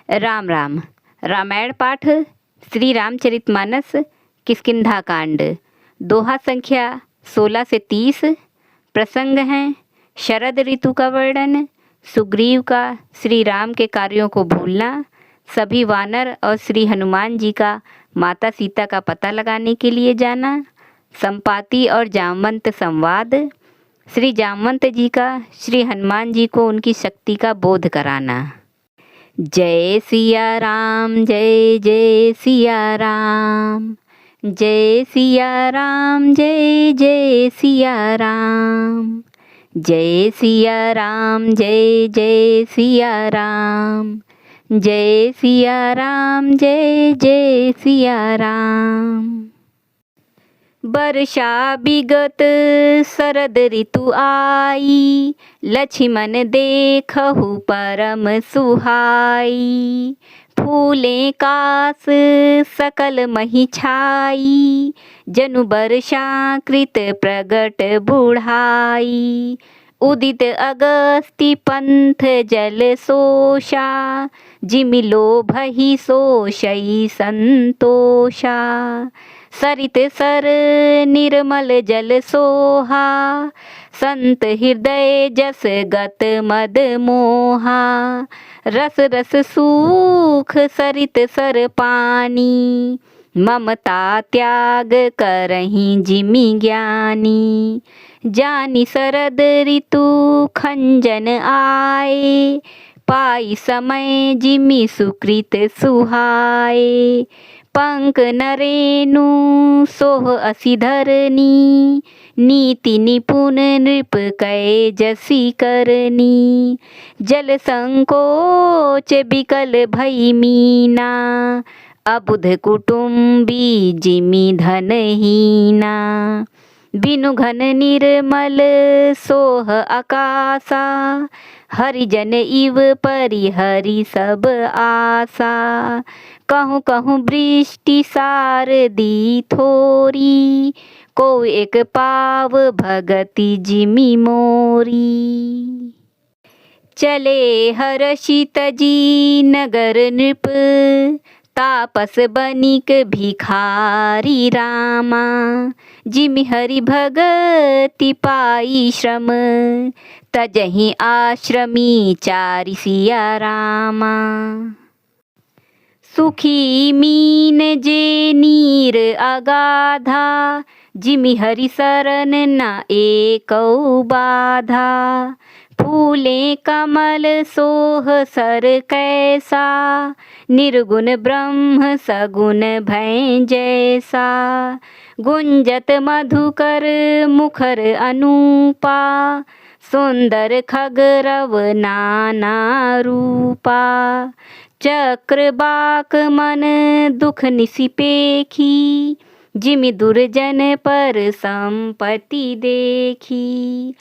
राम राम। रामायण पाठ श्री रामचरितमानस किष्किंधा कांड, दोहा संख्या 16 से 30। प्रसंग हैं शरद ऋतु का वर्णन, सुग्रीव का श्री राम के कार्यों को भूलना, सभी वानर और श्री हनुमान जी का माता सीता का पता लगाने के लिए जाना, संपाति और जामवंत संवाद, श्री जामवंत जी का श्री हनुमान जी को उनकी शक्ति का बोध कराना। जय सिया राम, जय जय सिया राम, जय सिया राम, जय जय सिया राम, जय सिया राम, जय जय सिया राम, जय सिया राम, जय जय सिया राम। वर्षा विगत शरद ऋतु आई, लक्ष्मण देखहु परम सुहाई। फूलें कास सकल मही छाई, जनु वर्षा कृत प्रगट बुढ़ाई। उदित अगस्ति पंथ जल सोषा, जिमि लोभहि सोषई संतोषा। सरित सर निर्मल जल सोहा, संत हृदय जस गत मद मोहा। रस रस सूख सरित सर पानी, ममता त्याग करहीं जिमि ज्ञानी। जानि शरद ऋतु खंजन आए, पाई समय जिमि सुकृत सुहाए। पंक नरेनु सोह असी धरनी, नीति निपुण नृप कै जसी करनी। जल संकोच बिकल भई मीना, अबुध कुटुम्बी जिमि धनहीना। बिनु घन निर्मल सोह आकाशा, हरिजन इव परिहरि सब आशा। कहूँ कहूँ वृष्टि सारदी थोरी, को एक पाव भगति जिमि मोरी। चले हर्षित जी नगर नृप, तापस बनिक भिखारी रामा। जिमि हरि भगति पाई श्रम, तजहि आश्रमी चारि सिया रामा। सुखी मीन जे नीर अगाधा, जिमि हरि शरण न एकौ बाधा। फूले कमल सोह सर कैसा, निर्गुण ब्रह्म सगुण भय जैसा। गुंजत मधुकर मुखर अनूपा, सुंदर खगरव नाना रूपा। चक्र बाक मन दुख निसिपेखी, जिमि दुर्जन पर संपत्ति देखी।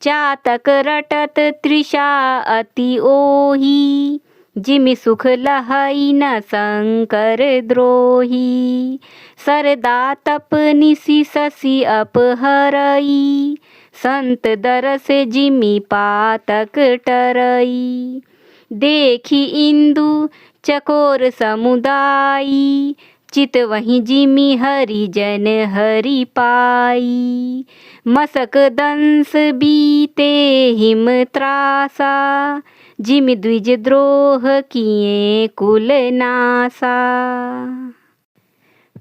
चातक रटत तृषा अति ओही, जिमि सुख लहई न संकर द्रोही। सरदा तप निसि शशि अपहरई, संत दरस जिमि पातक टरई। देखी इंदु चकोर समुदायी, चित वहीं जिमि हरिजन हरि पाई। मसक दंस बीते हिम त्रासा, जिमि द्विज द्रोह किए कुल नासा।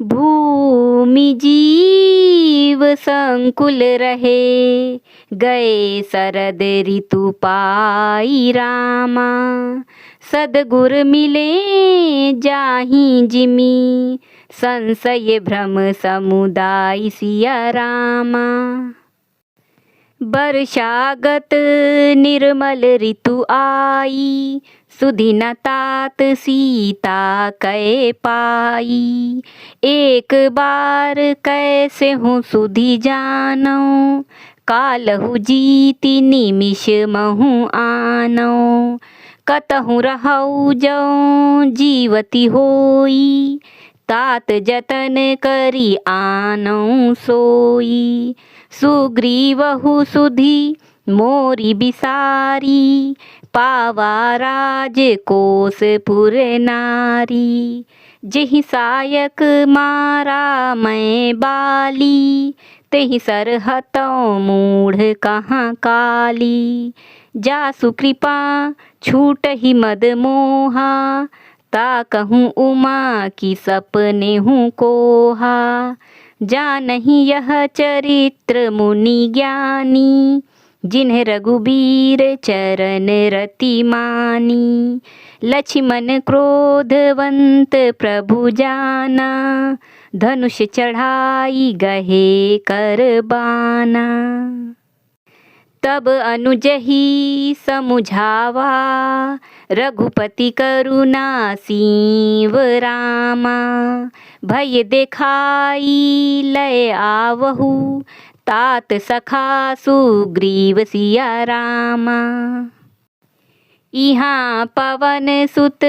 भूमि जीव संकुल रहे, गए शरद ऋतु पाई रामा। सद्गुर मिले जाहि जिमि, संशय भ्रम समुदाय सिया रामा। वर्षागत निर्मल ऋतु आई, सुधि न तात सीता कै पाई। एक बार कैसे हूँ सुधि जानो, कालहु जीति निमिष महु आनो। कतहु रहौ जौ जीवती होई, तात जतन करी आनौ सोई। सुग्रीवहु सुधि मोरी बिसारी, पावा राजकोसपुर नारी। जेहि सायक मारा मैं बाली, तेहि सरहतों मूढ़ कहाँ काली। जासु कृपा छूट ही मद मोहा, ता कहूँ उमा की सपने हूँ कोहा। जानहि यह चरित्र मुनि ज्ञानी, जिन्हें रघुबीर चरण रति मानी। लक्ष्मण क्रोधवंत प्रभु जाना, धनुष चढ़ाई गहे कर बाना। तब अनुज ही समुझावा, रघुपति करुणा सीव रामा। भय देखाई लय आवहु, तात सखा सुग्रीव सिया रामा। इहाँ पवन सुत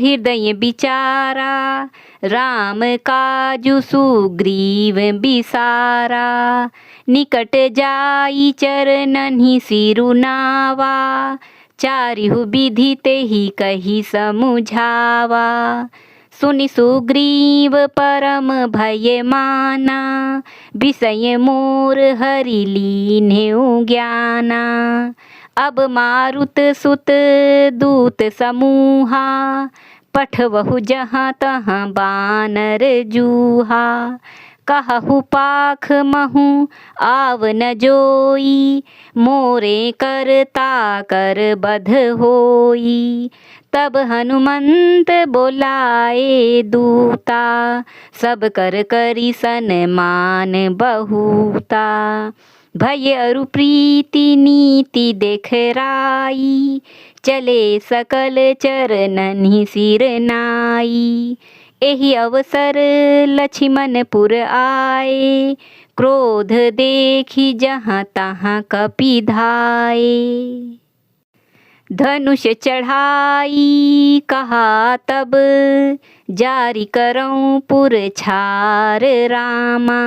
हृदय विचारा, राम काजु सुग्रीव बिसारा। निकट जाई चरणहि सिरुनावा, चारिहु विधि तेहि कही समुझावा। सुनि सुग्रीव परम भय माना, विषय मोर हरि लीन्हेउ ज्ञाना। अब मारुत सुत दूत समूहा, पठवहु जहाँ तहाँ बानर जूहा। कहहु पाख महु आव न जोई, मोरे करता कर बध होई। तब हनुमंत बोलाए दूता, सब कर करी सन्मान बहुता। भय अरु प्रीति नीति देखराई, चले सकल चरणनि सिर नाई। एहि अवसर लक्ष्मणपुर आए, क्रोध देखी जहाँ तहाँ कपि धाये। धनुष चढ़ाई कहा तब, जारी करऊँ पुर छार रामा।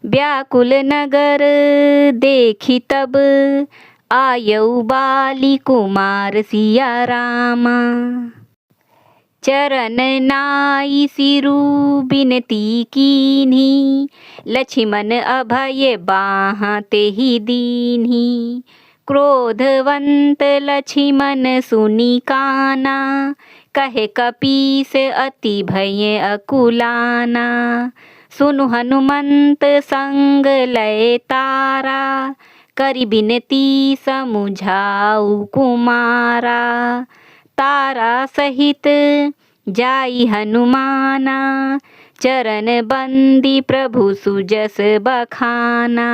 व्याकुल नगर देखी तब, आयऊ बाली कुमार सिया रामा। चरण नाई सिरु बिनती कीन्ही, लक्ष्मण अभय बाहाँ तेहि दीन्ही। क्रोधवंत लक्ष्मण सुनि काना, कहे कपीस अति भय अकुलाना। सुनु हनुमंत संग लय तारा, करि बिनती समुझाऊ कुमारा। तारा सहित जाई हनुमाना, चरण बंदी प्रभु सुजस बखाना।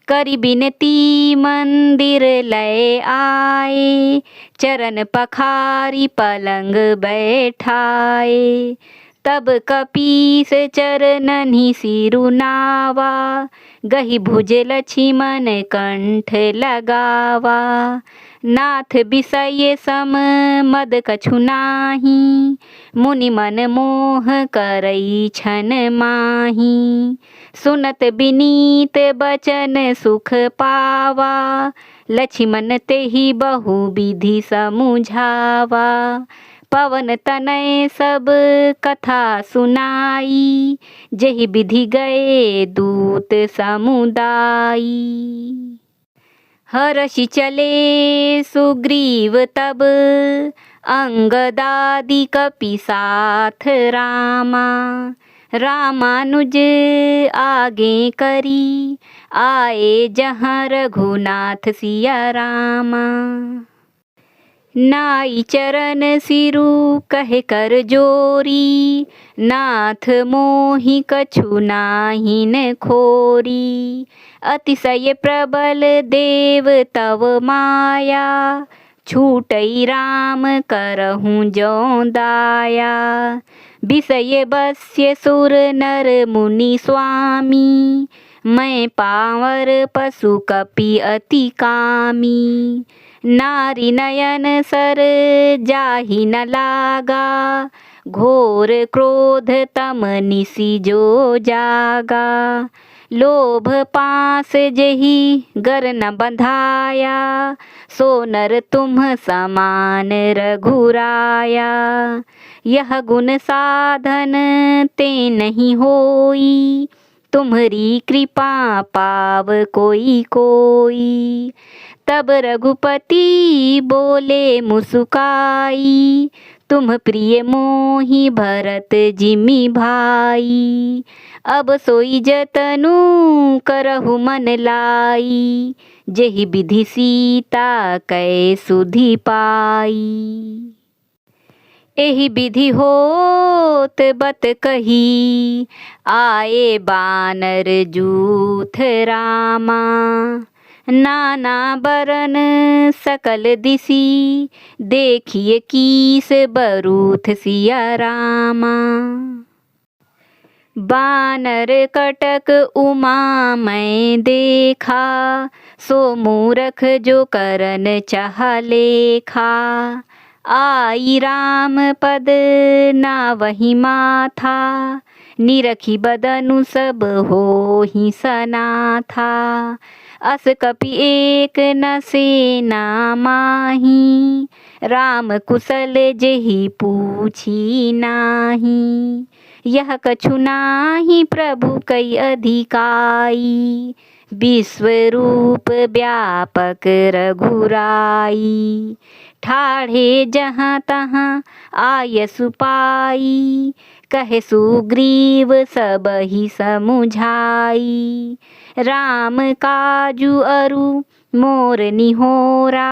करि बिनती मंदिर लय आए, चरण पखारी पलंग बैठाए। तब कपीस चरणनि सिरुनावा, गही भुज लक्ष्मण कंठ लगावा। नाथ विषय सम मद कछु नाही, मुनि मन मोह करई छन माही। सुनत बिनीत बचन सुख पावा, लक्ष्मण तेहि बहु विधि समुझावा। पवन तनय सब कथा सुनाई, जेहि विधि गए दूत समुदाई। हर्षि चले सुग्रीव तब, अंगदादि कपि साथ रामा। रामानुज आगे करी, आए जहाँ रघुनाथ सिया रामा। नाई चरण सिरु कहे कर जोरी, नाथ मोहि कछु नाहिन खोरी। अतिशय प्रबल देव तव माया, छूटई राम करहूँ जो दाया। विषय बस्य सुर नर मुनि स्वामी, मैं पावर पशु कपि अति कामी। नारी नयन सर जाहि न लागा, घोर क्रोध तम निसि जो जागा। लोभ पास जही गर न बंधाया, सो नर तुम समान रघुराया। यह गुण साधन ते नहीं होई, तुम्हरी कृपा पाव कोई कोई। तब रघुपति बोले मुस्काई, तुम प्रिय मोहि भरत जिमि भाई। अब सोई जतनु करहु मन लाई, जेहि विधि सीता कै सुधि पाई। एहि विधि होत बत कही, आए बानर जूथ रामा। नाना बरन सकल दिसी, देखिए कीस बरूथ सिया रामा। बानर कटक उमा मैं देखा, सो मूरख जो करन चाह लेखा। आई राम पद ना वही माथा, निरखी बदनु सब हो ही सना था। अस कपि एक न सेना माही, राम कुशल जेहि पूछी नाही। यह कछु नाही प्रभु कई अधिकाई, विश्वरूप व्यापक रघुराई। ठाढ़े जहाँ तहाँ आयसु पाई, कहे सुग्रीव सब ही समुझाई। राम काजू अरु मोर निहोरा,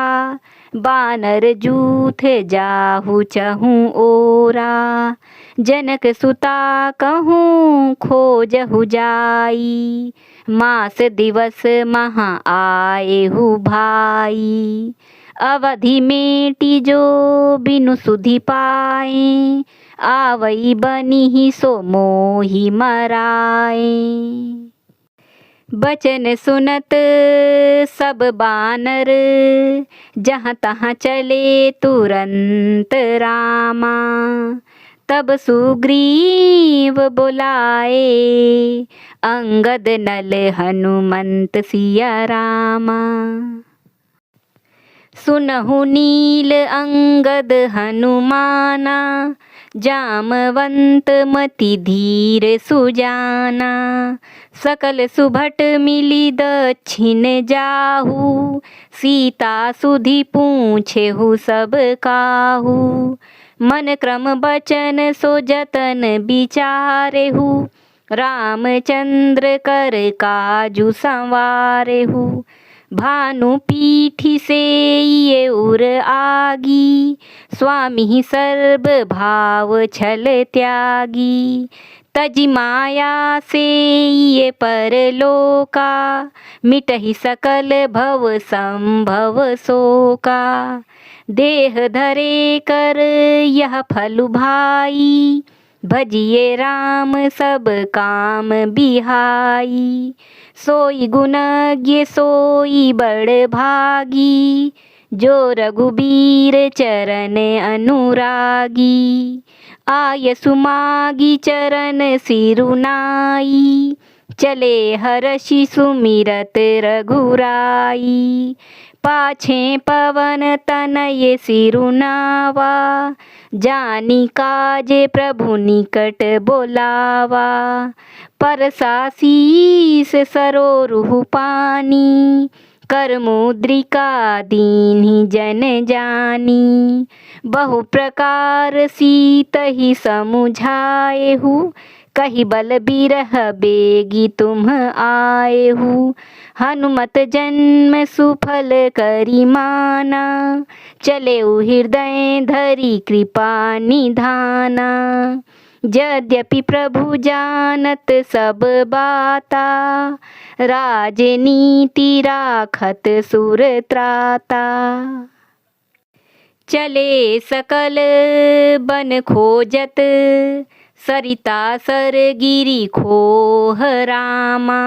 बानर जूथ जाहु चहु ओरा। जनक सुता कहूँ खोजहु जाई, मास दिवस महा आएहु भाई। अवधि मेटी जो बिनु सुधि पाए, आवई बनिहि सो मोहि मराए। बचन सुनत सब बानर, जहाँ तहाँ चले तुरंत रामा। तब सुग्रीव बुलाए, अंगद नल हनुमंत सिया रामा। सुनहु नील अंगद हनुमाना, जामवंत मति धीर सुजाना। सकल सुभट मिली दक्षिण जाहू, सीता सुधि पूछेहु सब काहू। मन क्रम बचन सो जतन विचारेहु, रामचंद्र कर काजू संवारेहु। भानु पीठी से ये उर आगी, स्वामी सर्व भाव छल त्यागी। तजि माया से ये परलोका, मिटहि सकल भव संभव शोका। देह धरे कर यह फल भाई, भजिए राम सब काम बिहाई। सोई गुणज्ञ सोई बड़ भागी, जो रघुबीर चरण अनुरागी। आयसु मागी चरण सिरुनाई, चले हर्षि सुमिरत रघुराई। पाछे पवन तनय सिरुनावा, जानी काजे प्रभु निकट बोलावा। परसा शीस सरोरुह पानी, कर मुद्रिका दीन्हि जन जानी। बहु प्रकार सीत ही समुझाएहु, कही बल बिरह बेगी तुम आएहु। हनुमत जन्म सुफल करी माना, चले हृदय धरी कृपा निधाना। यद्यपि प्रभु जानत सब बाता, राजनीति राखत सुर त्राता। चले सकल बन खोजत, सरिता सर गिरी खोह रामा।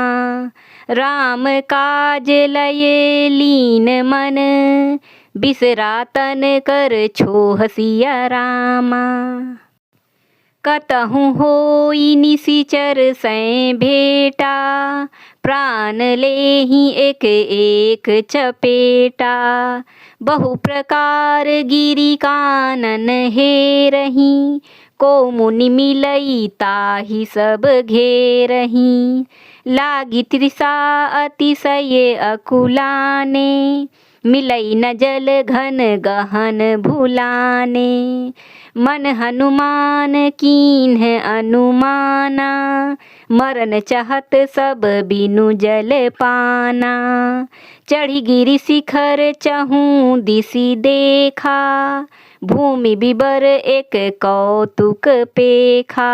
राम काज लय लीन मन, बिसरा तन कर छोह सिया रामा। कतहु होई निशिचर सै भेटा, प्राण लेहि एक एक चपेटा। बहु प्रकार गिरि कानन हेरहि, को मुनि मिलई ताहि सब घेरहि। लागी तृषा अतिशय अकुलाने, मिलई न जल घन गहन भुलाने। मन हनुमान कीन्ह अनुमाना, मरन चहत सब बिनु जल पाना। चढ़ी गिरि शिखर चहु दिसि देखा, भूमि बिबर एक कौतुक पेखा।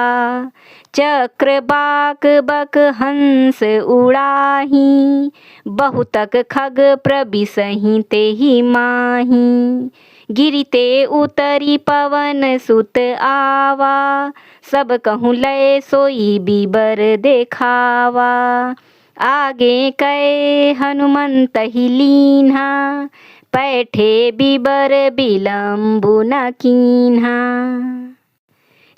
चक्र बाक बक हंस उड़ाही, बहुतक खग प्रबिसहि तेहि माही। गिरि ते उतरी पवन सुत आवा, सब कहूँ लय सोई बिबर देखावा। आगे कै हनुमंत ही लीन्हा, पैठे बिबर बिलम्बु न कीन्हा।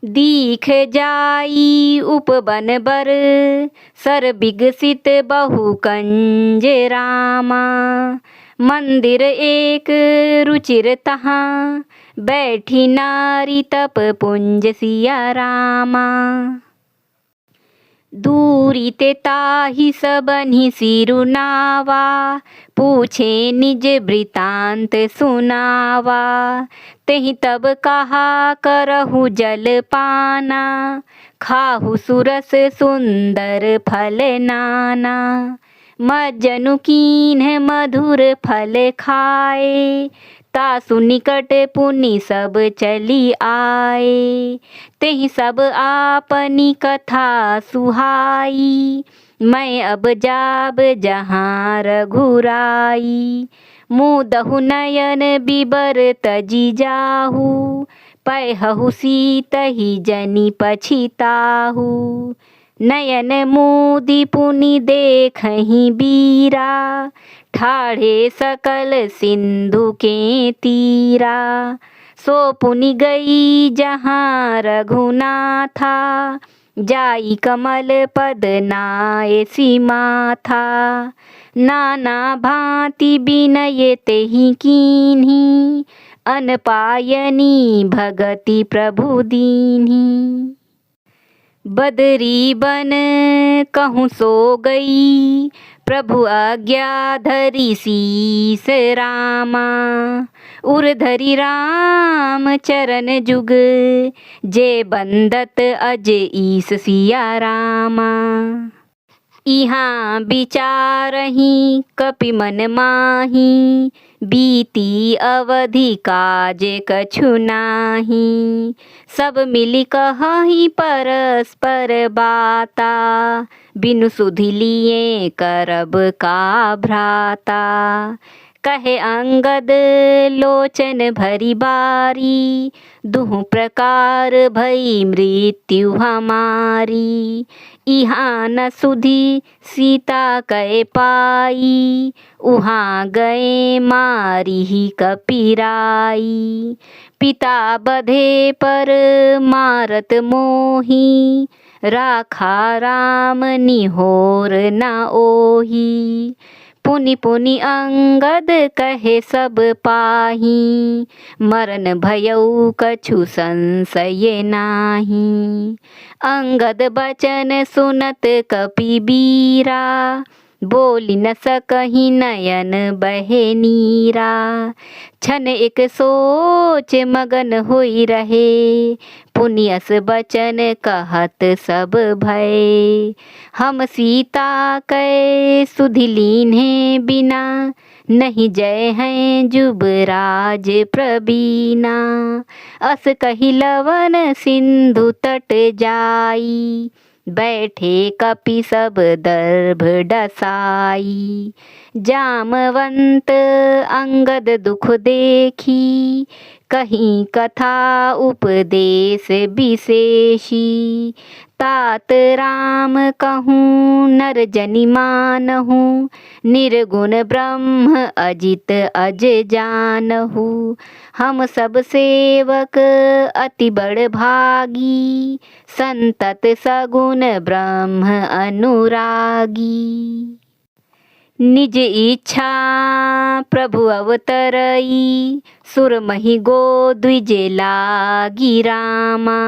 दीख जाई उपवन बर, सर बिगसित बहु कंज रामा। मंदिर एक रुचिर तहाँ, बैठी नारी तप पुंज सिया रामा। दूरी ते ताहि सबनि सिरुनावा, पूछे निज वृतांत सुनावा। तेहि तब कहा करहु जल पाना, खाहु सुरस सुंदर फल नाना। मज्जनु कीन्ह मधुर फल खाए, तासु निकट पुनि सब चली आए। तेहि सब आपनी कथा सुहाई, मैं अब जाब जहाँ रघुराई। मुदहु नयन बिबर तजी जाहू, पैहु सीतहि जनि पछिताहू। नयन मुदि पुनि देखहि बीरा, ठाढ़े सकल सिंधु के तीरा। सो पुनि गई जहाँ रघुनाथा, जाई कमल पद नाए सीमाथा। नाना भांति बिनय तेहि कीन्ही, अनपायनी भगति प्रभु दीन्ही। बदरी बन कहूँ सो गई, प्रभु आज्ञा धरि शीस रामा। उर धरि राम चरण जुग, जे बंदत अज ईस सिया रामा। इहाँ विचारहि कपि मन माही, बीती अवधि काज कछु नाही। सब मिली कहहि परस्पर बाता, बिनु सुधि लिए करब का भ्राता। कहे अंगद लोचन भरी बारी, दुहु प्रकार भई मृत्यु हमारी। इहाँ न सुधि सीता कै पाई, उहाँ गए मारिहि कपिराई। पिता बधे पर मारत मोही, राखा राम निहोर न ओही। पुनि पुनि अंगद कहे सब पाही, मरन भयउ कछु संशय नाही। अंगद बचन सुनत कपि बीरा, बोली न सकहि नयन बहे नीरा। छन एक सोच मगन होई रहे, पुनि अस बचन कहत सब भय। हम सीता कै सुधि लीन्हे बिना, नहीं जय हैं जुबराज प्रबीना। अस कहि लवन सिंधु तट जाई, बैठे कपि सब दर्भ डसाई। जामवंत अंगद दुख देखी, कहीं कथा उपदेश विशेषी। तात राम कहूँ नर जनि मानहूँ, निर्गुण ब्रह्म अजित अज जानहु। हम सब सेवक अति बड़ भागी, संतत सगुण ब्रह्म अनुरागी। निज इच्छा प्रभु अवतरई, सुर महि गो द्विज लागी रामा।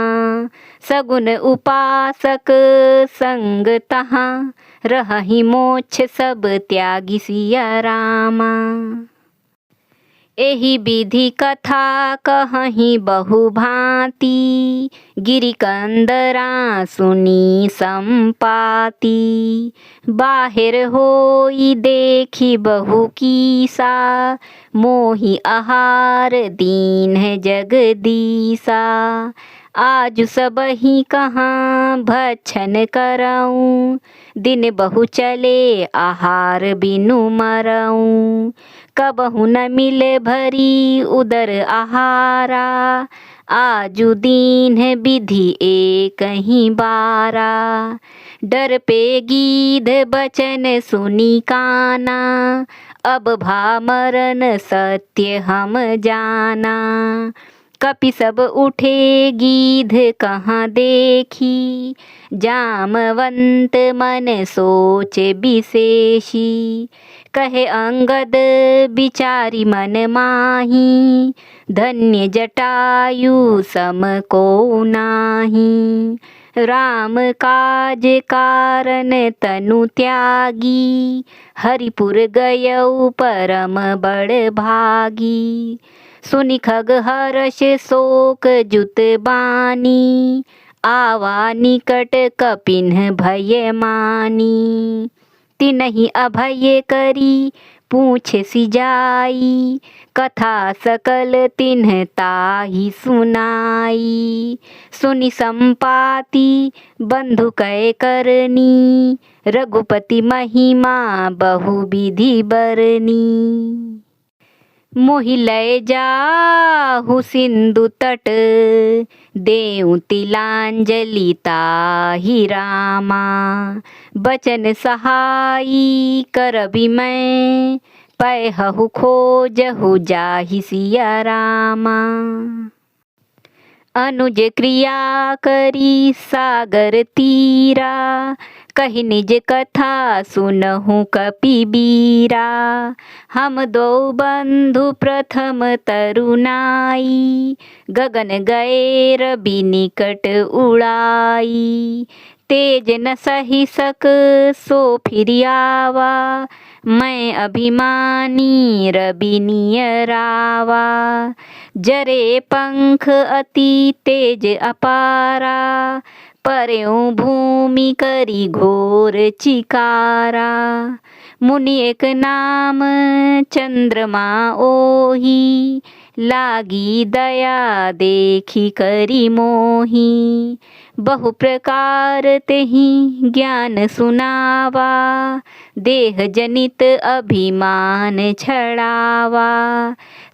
सगुन उपासक संग तहाँ, रहहि मोक्ष सब त्यागी सिया रामा। एहि विधि कथा कहहि बहु भांति, गिरि कंदरा सुनी संपाति। बाहिर होई देखी बहु कीसा, मोहि आहार दीन जगदीसा। आज सबहि कहाँ भक्षण करऊँ, दिन बहु चले आहार बिनु मरऊँ। कबहु न मिले भरी उदर आहारा, आजु दीन विधि एक ही बारा। डर पे गीध बचन सुनी काना, अब भा मरन सत्य हम जाना। कपि सब उठे गीध कहाँ देखी, जामवंत मन सोच विशेषी। कहे अंगद बिचारी मन माही, धन्य जटायु सम को नाही। राम काज कारण तनु त्यागी, हरिपुर गयऊ परम बड़ भागी। सुनि खग हर्ष शोक जुत बानी, आवा निकट कपिन भय मानी। तिनहि अभय करी पूछ सिजाई, कथा सकल तिन्ह ताहि सुनाई। सुनि संपाति बंधु कै करनी, रघुपति महिमा बहु विधि बरनी। मोहि लय जाहु सिंधु तट, देऊ तिलांजलि ताहि रामा। बचन सहाई करबि मैं, पैहु खोजहु जाहि सिया रामा। अनुज क्रिया करी सागर तीरा, कहि निज कथा सुनहु कपिबीरा। हम दो बंधु प्रथम तरुनाई, गगन गए रवि निकट उड़ाई। तेज न सही सक सो फिर आवा, मैं अभिमानी रवि नियरावा। जरे पंख अति तेज अपारा, पर्यों भूमि करी घोर चिकारा। मुनि एक नाम चंद्रमा ओही, लागी दया देखी करी मोही। बहु प्रकार तेहि ज्ञान सुनावा, देह जनित अभिमान छड़ावा।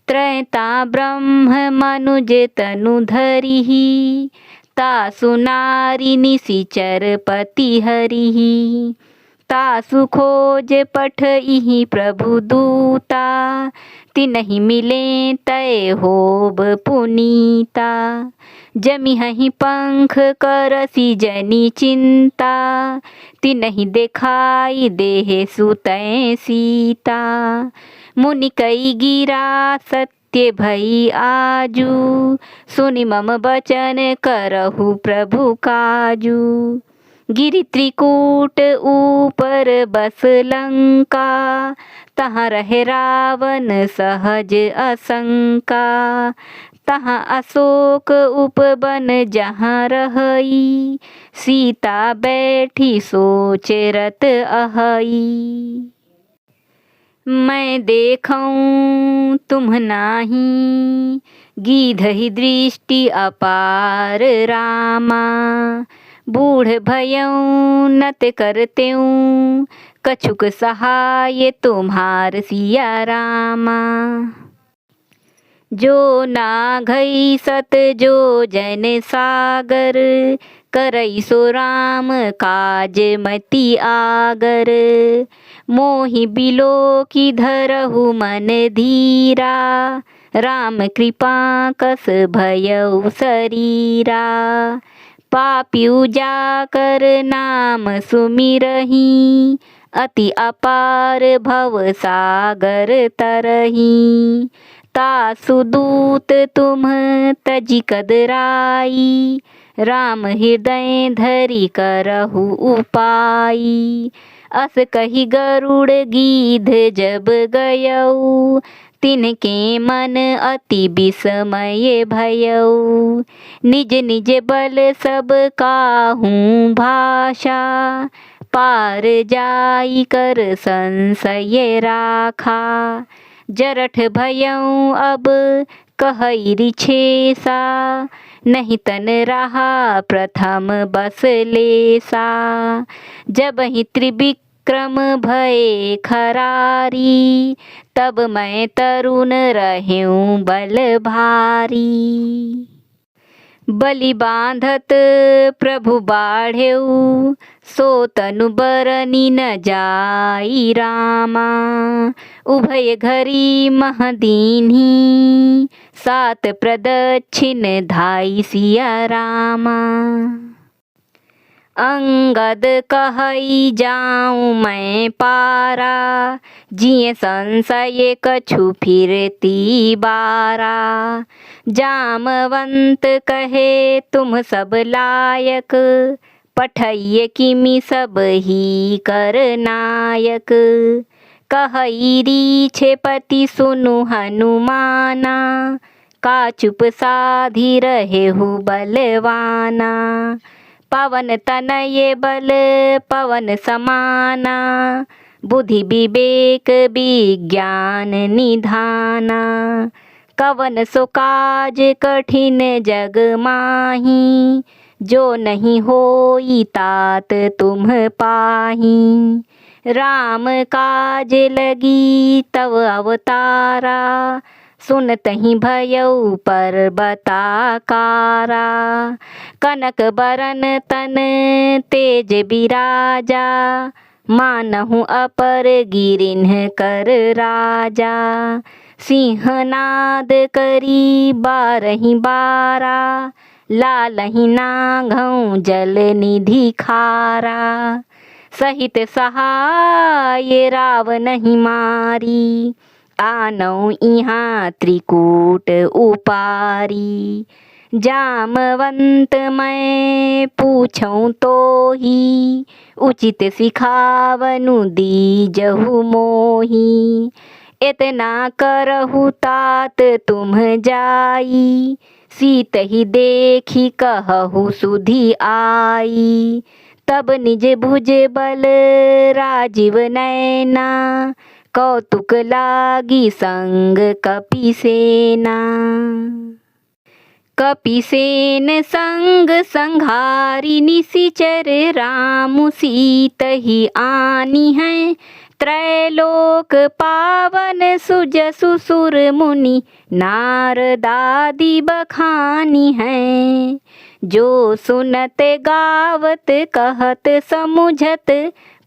त्रैता ब्रह्म मनुज तनु धरिहि, तासु नारी निशिचर पति हरिहि। तासु खोज पठइहि प्रभु दूता, तिनहि मिले तय होब पुनीता। जमिहहि पंख करसी जनि चिंता, तिनहि देखाई देह सुतै सीता। मुनि कई गिरा सत्य भई आजू, सुनि मम बचन करहु प्रभु काजू। गिरि त्रिकूट ऊपर बस लंका, तहाँ रहे रावण सहज असंका। तहाँ अशोक उपवन जहाँ रहई, सीता बैठी सोच रत अहई। मैं देखऊँ तुम नाही, गीधहि दृष्टि अपार रामा। बूढ़ भयऊँ नत करतेऊँ, कछुक सहाय तुम्हार सिया रामा। जो नाघई सत जो जन सागर, करई सो राम काज मति आगर। मोहि बिलो की धरहु मन धीरा, राम कृपा कस भयउ शरीरा। पापियु जाकर नाम सुमिरहि, अति अपार भव सागर तरहि। तासु दूत तुम तजि कदराई, राम हृदय धरि करहु उपाई। अस कही गरुड़ गीध जब गयऊ, तिनके मन अति विस्मय भयऊ। निज निज बल सब काहू भाषा, पार जाई कर संशय राखा। जरठ भयऊ अब कहई रिछेसा, नहीं तन रहा प्रथम बस लेसा। जब ही त्रिविक्रम भये खरारी, तब मैं तरुण रहूं बल भारी। बलि बांधत प्रभु बाढ़ेऊ, सो तनु बरनी न जाई रामा। उभय घरी मह दीन्ही, सात प्रदक्षिण धाई सिया रामा। अंगद कहई जाऊं मैं पारा, जिये संशय कछु फिरती बारा। जामवंत कहे तुम सब लायक, पठइय किमि सब ही कर नायक। कहई रीछे पति सुनु हनुमाना, का चुप साधी रहेहु बलवाना। पवन तनये बल पवन समाना, बुद्धि विवेक विज्ञान निधाना। कवन सो काज कठिन जग माही, जो नहीं होई तात तुम पाही। राम काज लगी तव अवतारा, सुनतहि भयउ पर्वताकारा। कनक बरन तन तेज बिराजा, मानहु अपर गिरिन्ह कर राजा। सिंहनाद करी बारहि बारा, लालहि नाघौं जल निधि खारा। सहित सहाय रावनहि मारी, आनौ इहाँ त्रिकूट उपारी। जामवंत मैं पूछऊं तो ही, उचित सिखावनु दीजहु मोही। इतना करहु तात तुम जाई, सीत ही देखी कहहु सुधि आई। तब निज भुज बल राजीव नैना, कौतुक लागी संग कपिसेना। कपिसेन संग संघारी निशिचर, रामु सीत ही आनी है। त्रैलोक पावन सुजसु सुर मुनि, नारदादि बखानी है। जो सुनत गावत कहत समुझत,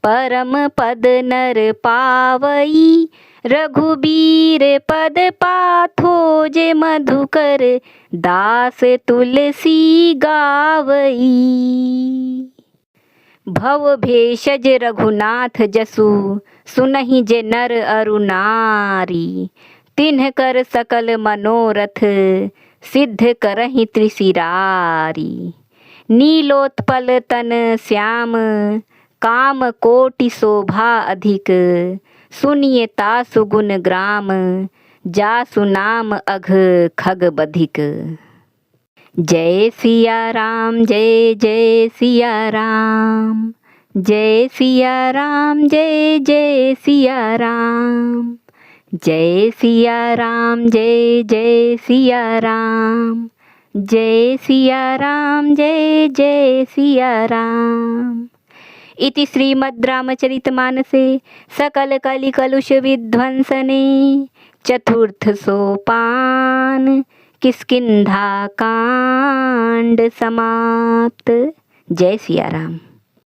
परम पद नर पावई। रघुबीर पद पाथो जे मधुकर, दास तुलसी गावई। भव भेषज रघुनाथ जसु, सुनहि जे नर अरु नारी। तिन्ह कर सकल मनोरथ, सिद्ध करहि त्रिशिरारी। नीलोत्पल तन श्याम, काम कोटि शोभा अधिक। सुनिए तासु गुण ग्राम, जासु नाम अघ खग बधिक। जय सिया राम जय जय सिया राम, जय सिया राम जय जय सिया राम। जय सिया राम जय जय सिया राम, जय सिया राम जय जय सिया राम। इति श्रीमद् रामचरितमानसे सकल कलि कलुष विध्वंसने चतुर्थ सोपान। हनुमान किष्किंधा कांड समाप्त। जय सिया राम।